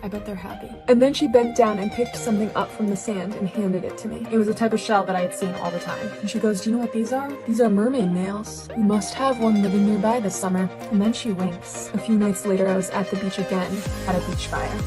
I bet they're happy. And then she bent down and picked something up from the sand and handed it to me. It was a type of shell that I had seen all the time. And she goes, "Do you know what these are? These are mermaid nails. We must have one living nearby this summer." And then she winks. A few nights later, I was at the beach again at a beach fire.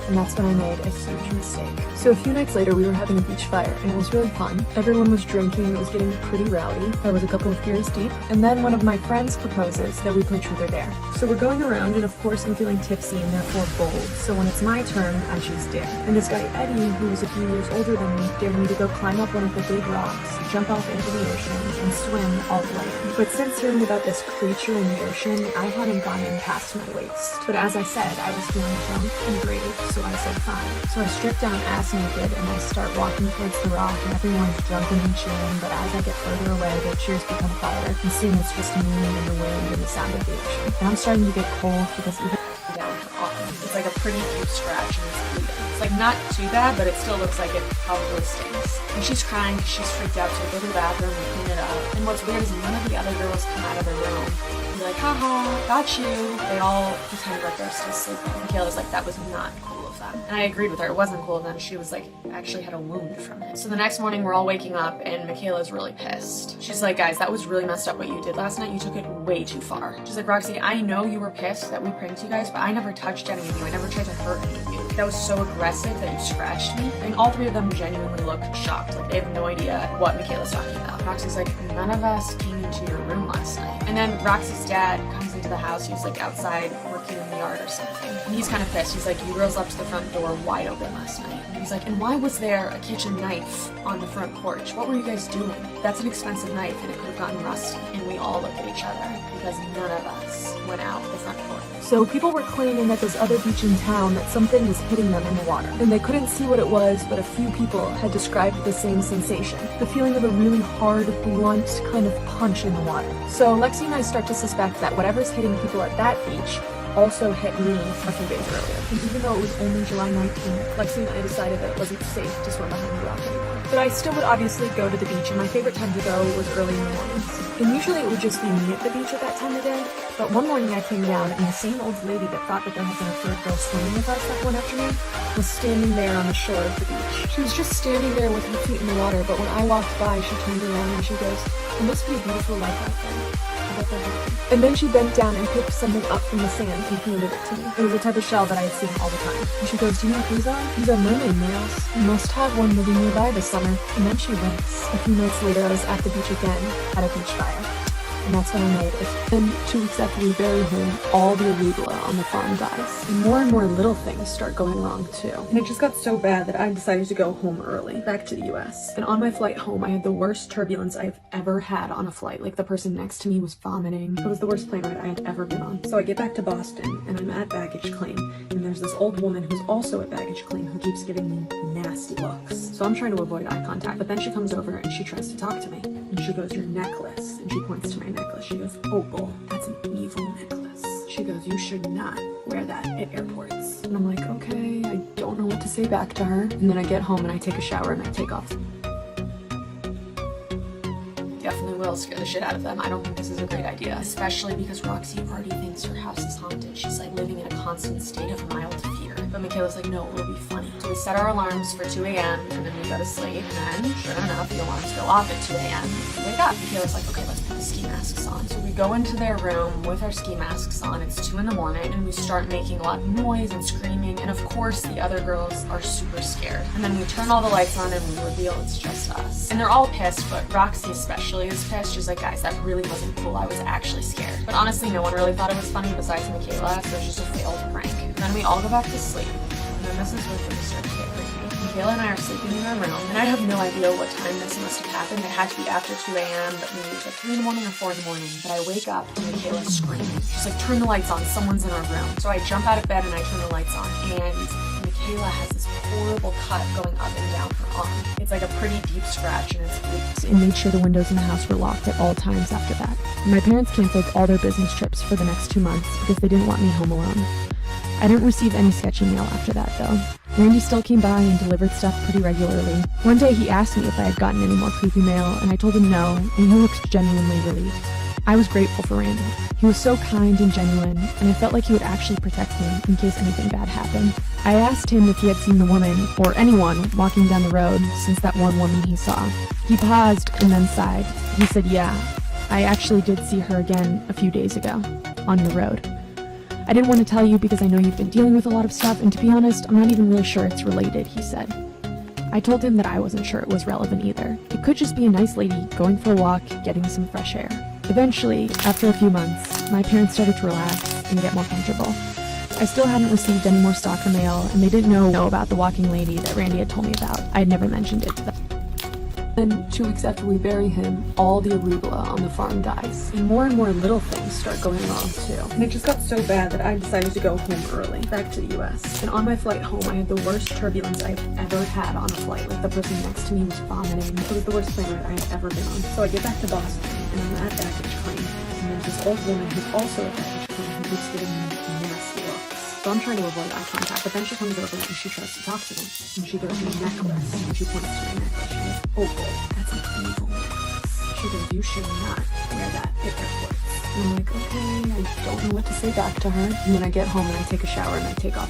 And that's when I made a huge mistake. So a few nights later, we were having a beach fire, and it was really fun. Everyone was drinking, it was getting pretty rowdy. I was a couple of beers deep, and then one of my friends proposes that we play truth or dare. So we're going around, and of course I'm feeling tipsy and therefore bold. So when it's my turn, I choose dare. And this guy Eddie, who was a few years older than me, dared me to go climb up one of the big rocks, jump off into the ocean, and swim all the way in. But since hearing about this creature in the ocean, I hadn't gone in past my waist. But as I said, I was feeling drunk and brave, so I said fine. So I stripped down ass naked and I start walking towards the rock, and everyone's drunkenly cheering, but as I get further away, their cheers become quieter, and soon it's just me and the wind and the sound of the ocean. And I'm starting to get cold because even down her arm, it's like a pretty deep scratch and it's bleeding. It's like not too bad, but it still looks like it probably stings. And she's crying because she's freaked out, so I go to the bathroom and clean it up. And what's weird is none of the other girls come out of their room. Be like, haha, got you. They all pretend like they're still sleeping. Michaela's like, that was not cool of them. And I agreed with her, it wasn't cool of them. She was like, actually had a wound from it. So the next morning we're all waking up and Michaela's really pissed. She's like, guys, that was really messed up what you did last night. You took it way too far. She's like, Roxy, I know you were pissed that we pranked you guys, but I never touched any of you. I never tried to hurt any of you. That was so aggressive that you scratched me. And all three of them genuinely look shocked. Like they have no idea what Michaela's talking about. Roxy's like, none of us came into your room last night. And then Roxy's dad comes into the house. He's like outside working in the yard or something. And he's kind of pissed. He's like, you girls left the front door wide open last night. And he's like, and why was there a kitchen knife on the front porch? What were you guys doing? That's an expensive knife and it could have gotten rusty. And we all look at each other because none of us went out the front porch. So people were claiming at this other beach in town that something was hitting them in the water. And they couldn't see what it was, but a few people had described the same sensation. The feeling of a really hard, blunt kind of punch in the water. So Lexi and I start to suspect that whatever's hitting people at that beach also hit me a few days earlier. And even though it was only July 19th, Lexi and I decided that it wasn't safe to swim behind the rock anymore. But I still would obviously go to the beach, and my favorite time to go was early in the mornings. And usually it would just be me at the beach at that time of day. But one morning I came down, and the same old lady that thought that there had been a third girl swimming with us that one afternoon was standing there on the shore of the beach. She was just standing there with her feet in the water, but when I walked by, she turned around and she goes, "It must be a beautiful life out there. I bet they're happy." And then she bent down and picked something up from the sand and handed it to me. It was a type of shell that I had seen all the time. And she goes, "Do you know what these are? These are mermaid nails. We must have one living nearby this summer." And then she winks. A few nights later, I was at the beach again at a beach fire. And that's when I made it. Then 2 weeks after we bury him, all the arugula on the farm dies. And more little things start going wrong too. And it just got so bad that I decided to go home early, back to the US. And on my flight home, I had the worst turbulence I've ever had on a flight. Like the person next to me was vomiting. It was the worst plane ride I had ever been on. So I get back to Boston and I'm at baggage claim. And there's this old woman who's also at baggage claim who keeps giving me nasty looks. So I'm trying to avoid eye contact. But then she comes over and she tries to talk to me. And she goes, "Your necklace." And she points to my necklace. She goes, "Opal, that's an evil necklace." She goes, "You should not wear that at airports." And I'm like, okay, I don't know what to say back to her. And then I get home and I take a shower and I take off. Definitely will scare the shit out of them. I don't think this is a great idea, especially because Roxy already thinks her house is haunted. She's like living in a constant state of mild fear. But Michaela's like, no, it'll be funny. So we set our alarms for 2 a.m. and then we go to sleep. And then, sure enough, the alarms go off at 2 a.m. We wake up. Michaela's like, okay, let's put the ski masks on. So we go into their room with our ski masks on. It's 2 in the morning and we start making a lot of noise and screaming. And of course, the other girls are super scared. And then we turn all the lights on and we reveal it's just us. And they're all pissed, but Roxy especially is pissed. She's like, guys, that really wasn't cool. I was actually scared. But honestly, no one really thought it was funny besides Michaela, so it's just a failed prank. And then we all go back to sleep. And then this is where things start to get creepy. Michaela and I are sleeping in our room, and I have no idea what time this must have happened. It had to be after 2 a.m., but maybe it was like 3 in the morning or 4 in the morning. But I wake up and Michaela's screaming. She's like, turn the lights on, someone's in our room. So I jump out of bed and I turn the lights on, and Michaela has this horrible cut going up and down her arm. It's like a pretty deep scratch and it's bleeding. And made sure the windows in the house were locked at all times after that. My parents canceled all their business trips for the next 2 months because they didn't want me home alone. I didn't receive any sketchy mail after that though. Randy still came by and delivered stuff pretty regularly. One day he asked me if I had gotten any more creepy mail, and I told him no, and he looked genuinely relieved. I was grateful for Randy. He was so kind and genuine, and I felt like he would actually protect me in case anything bad happened. I asked him if he had seen the woman, or anyone, walking down the road since that one woman he saw. He paused and then sighed. He said, yeah, I actually did see her again a few days ago, on your road. I didn't want to tell you because I know you've been dealing with a lot of stuff, and to be honest, I'm not even really sure it's related, he said. I told him that I wasn't sure it was relevant either. It could just be a nice lady going for a walk, getting some fresh air. Eventually, after a few months, my parents started to relax and get more comfortable. I still hadn't received any more stalker mail, and they didn't know about the walking lady that Randy had told me about. I had never mentioned it to them. Then, 2 weeks after we bury him, all the arugula on the farm dies. And more little things start going wrong too. And it just got so bad that I decided to go home early, back to the US. And on my flight home, I had the worst turbulence I've ever had on a flight. Like, the person next to me was vomiting. It was the worst plane ride I had ever been on. So I get back to Boston, and I'm at baggage claim. And there's this old woman who's also at baggage claim who keeps giving me nasty looks. So I'm trying to avoid eye contact, but then she comes over and she tries to talk to me. And she gives me a necklace, and she points to my necklace. She goes, oh boy, that's an evil necklace. She goes, you should not wear that at airports. And I'm like, okay, I don't know what to say back to her. And then I get home and I take a shower and I take off.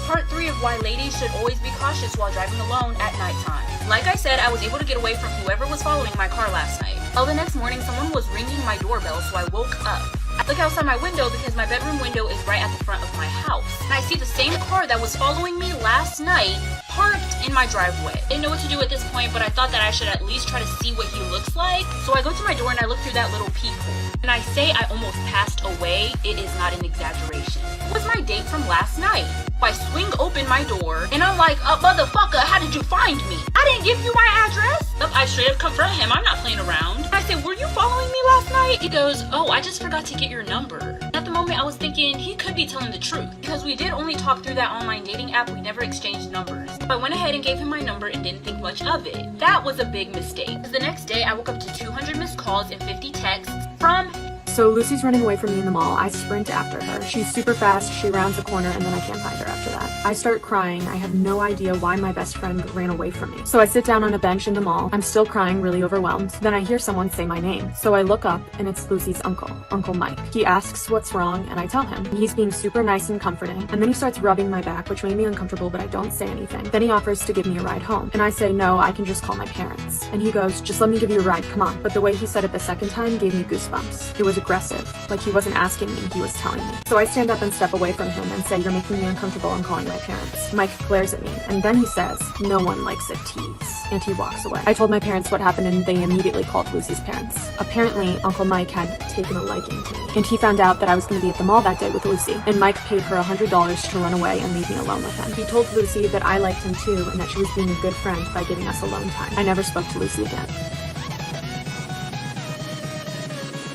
Part 3 of why ladies should always be cautious while driving alone at nighttime. Like I said, I was able to get away from whoever was following my car last night. Well, the next morning, someone was ringing my doorbell, so I woke up. I look outside my window because my bedroom window is right at the front of my house. And I see the same car that was following me last night parked in my driveway. I didn't know what to do at this point, but I thought that I should at least try to see what he looks like. So I go to my door and I look through that little peephole. And I say I almost passed away. It is not an exaggeration. It was my date from last night. I swing open my door and I'm like, motherfucker, how did you find me? I didn't give you my address. I straight up confront him. I'm not playing around. I said, were you following me last night? He goes, oh, I just forgot to get your number. At the moment I was thinking he could be telling the truth because we did only talk through that online dating app. We never exchanged numbers. So I went ahead and gave him my number and didn't think much of it. That was a big mistake. The next day I woke up to 200 missed calls and 50 texts from So Lucy's running away from me in the mall. I sprint after her. She's super fast, she rounds the corner, and then I can't find her after that. I start crying. I have no idea why my best friend ran away from me. So I sit down on a bench in the mall. I'm still crying, really overwhelmed. Then I hear someone say my name. So I look up, and it's Lucy's uncle, Uncle Mike. He asks what's wrong, and I tell him. He's being super nice and comforting, and then he starts rubbing my back, which made me uncomfortable, but I don't say anything. Then he offers to give me a ride home, and I say, no, I can just call my parents. And he goes, just let me give you a ride, come on. But the way he said it the second time gave me goosebumps. It was aggressive. Like he wasn't asking me, he was telling me. So I stand up and step away from him and say, you're making me uncomfortable, I'm calling my parents. Mike glares at me, and then he says, no one likes a tease. And he walks away. I told my parents what happened, and they immediately called Lucy's parents. Apparently, Uncle Mike had taken a liking to me, and he found out that I was going to be at the mall that day with Lucy, and Mike paid her $100 to run away and leave me alone with him. He told Lucy that I liked him too, and that she was being a good friend by giving us alone time. I never spoke to Lucy again.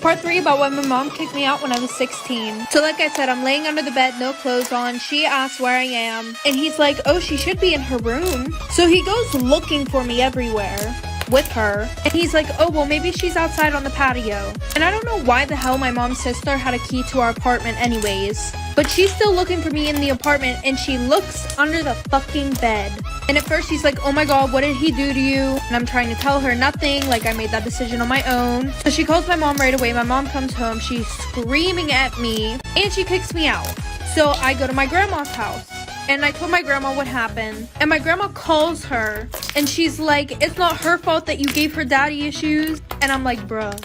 Part 3 about why my mom kicked me out when I was 16. So like I said, I'm laying under the bed, no clothes on. She asks where I am. And he's like, oh, she should be in her room. So he goes looking for me everywhere with her. And he's like, oh, well, maybe she's outside on the patio. And I don't know why the hell my mom's sister had a key to our apartment anyways. But she's still looking for me in the apartment, and she looks under the fucking bed. And at first she's like, oh my god, what did he do to you? And I'm trying to tell her nothing, like I made that decision on my own. So she calls my mom right away. My mom comes home, she's screaming at me, and she kicks me out. So I go to my grandma's house, and I told my grandma what happened. And my grandma calls her, and she's like, it's not her fault that you gave her daddy issues. And I'm like, bruh,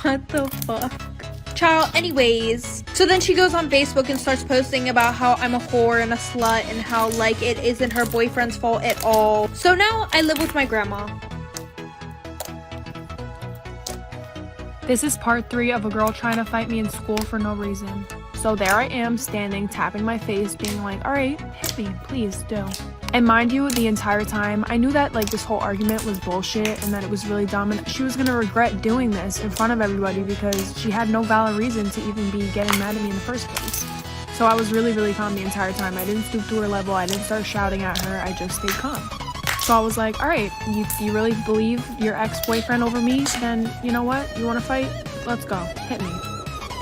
what the fuck? Child, anyways. So then she goes on Facebook and starts posting about how I'm a whore and a slut and how, like, it isn't her boyfriend's fault at all. So now I live with my grandma. This is part 3 of a girl trying to fight me in school for no reason. So there I am, standing, tapping my face, being like, alright, hit me, please do. And mind you, the entire time, I knew that like this whole argument was bullshit and that it was really dumb and she was gonna regret doing this in front of everybody because she had no valid reason to even be getting mad at me in the first place. So I was really calm the entire time. I didn't stoop to her level, I didn't start shouting at her, I just stayed calm. So I was like, alright, you really believe your ex-boyfriend over me? Then, you know what, you wanna fight? Let's go, hit me.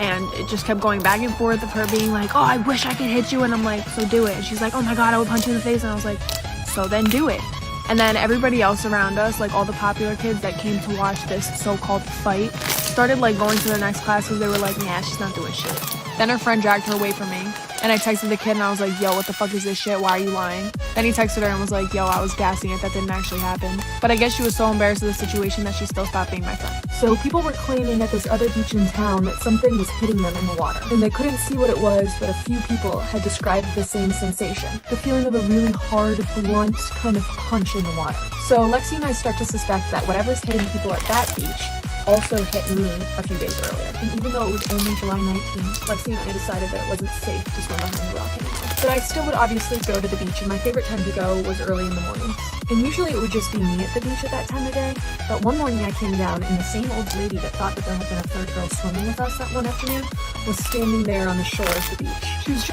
And it just kept going back and forth of her being like, oh, I wish I could hit you. And I'm like, so do it. And she's like, oh my God, I would punch you in the face. And I was like, so then do it. And then everybody else around us, like all the popular kids that came to watch this so-called fight, started like going to their next class because they were like, nah, she's not doing shit. Then her friend dragged her away from me. And I texted the kid and I was like, yo, what the fuck is this shit? Why are you lying? Then he texted her and was like, yo, I was gassing it. That didn't actually happen. But I guess she was so embarrassed of the situation that she still stopped being my friend. So people were claiming at this other beach in town that something was hitting them in the water. And they couldn't see what it was, but a few people had described the same sensation. The feeling of a really hard, blunt kind of punch in the water. So Lexi and I start to suspect that whatever's hitting people at that beach also hit me a few days earlier. And even though it was only July 19th, Lexi and I decided that it wasn't safe to swim behind the rock anymore. But I still would obviously go to the beach, and my favorite time to go was early in the mornings. And usually it would just be me at the beach at that time of day. But one morning I came down, and the same old lady that thought that there had been a third girl swimming with us that one afternoon was standing there on the shore of the beach. She was